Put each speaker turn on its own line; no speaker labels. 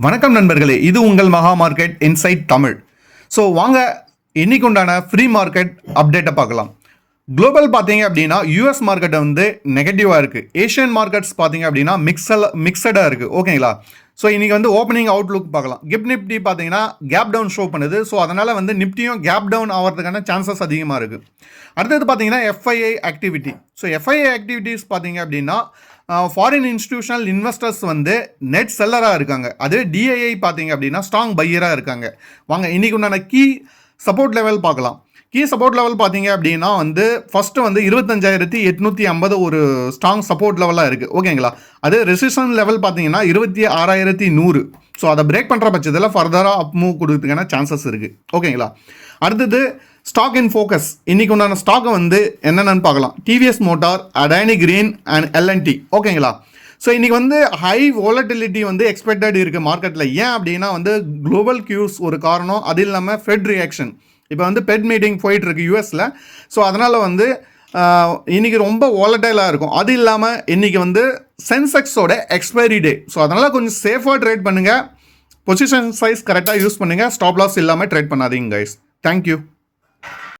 வணக்கம் நண்பர்களே, இது உங்கள் மகா மார்க்கெட் இன்சைட் தமிழ். ஸோ வாங்க இன்னைக்கு உண்டான ஃப்ரீ மார்க்கெட் அப்டேட்டை பார்க்கலாம். குளோபல் பார்த்தீங்க அப்படின்னா யூஎஸ் மார்க்கெட்டை வந்து நெகட்டிவாக இருக்குது. ஏஷியன் மார்க்கெட்ஸ் பார்த்தீங்க அப்படின்னா மிக்சடாக இருக்குது. ஓகேங்களா? ஸோ இன்றைக்கி வந்து ஓப்பனிங் அவுட்லுக் பார்க்கலாம். கிஃப்ட் நிஃப்டி பார்த்தீங்கன்னா கேப் டவுன் ஷோ பண்ணுது. ஸோ அதனால் வந்து நிஃப்டியும் கேப் டவுன் ஆகிறதுக்கான சான்சஸ் அதிகமாக இருக்குது. அடுத்தது பார்த்தீங்கன்னா FII activity. So FII activities பார்த்தீங்க அப்படின்னா ஃபாரின் இன்ஸ்டிடியூஷனல் இன்வெஸ்டர்ஸ் வந்து நெட் செல்லராக இருக்காங்க. அதே டிஐஐ பார்த்தீங்க அப்படின்னா ஸ்ட்ராங் பையராக இருக்காங்க. வாங்க இன்றைக்கி உண்டான கீ சப்போர்ட் லெவல் பார்க்கலாம். கீ சப்போர்ட் லெவல் பார்த்தீங்க அப்படின்னா வந்து ஃபஸ்ட்டு வந்து 25,850 ஒரு ஸ்ட்ராங் சப்போர்ட் லெவலாக இருக்குது. ஓகேங்களா? அது ரெசிஸ்டன்ஸ் லெவல் பார்த்தீங்கன்னா 26,100. ஸோ அதை பிரேக் பண்ணுற பட்சத்தில் ஃபர்தராக அப் மூவ் கொடுக்கறதுக்கான சான்சஸ் இருக்குது. ஓகேங்களா? அடுத்தது ஸ்டாக் இன் ஃபோக்கஸ். இன்றைக்கி உண்டான ஸ்டாக்கை வந்து என்னென்னு பார்க்கலாம். TVS motor, Adani green and L and T. ஓகேங்களா? ஸோ இன்றைக்கி வந்து ஹை வாலட்டிலிட்டி வந்து எக்ஸ்பெக்டட் இருக்குது மார்க்கெட்டில். ஏன் அப்படின்னா வந்து குளோபல் கியூஸ் ஒரு காரணம். அது இல்லாமல் ஃபெட் ரியாக்ஷன். இப்போ வந்து பெட் மீட்டிங் போயிட்டுருக்கு யூஎஸில். ஸோ அதனால் வந்து இன்றைக்கி ரொம்ப வாலட்டைலாக இருக்கும். அது இல்லாமல் இன்றைக்கி வந்து சென்செக்ஸோட எக்ஸ்பைரி டே. ஸோ அதனால் கொஞ்சம் சேஃபாக ட்ரேட் பண்ணுங்கள். பொசிஷன் சைஸ் கரெக்டாக யூஸ் பண்ணுங்கள். ஸ்டாப் லாஸ் இல்லாமல் ட்ரேட் பண்ணாதீங்க கைஸ். தேங்க்யூ.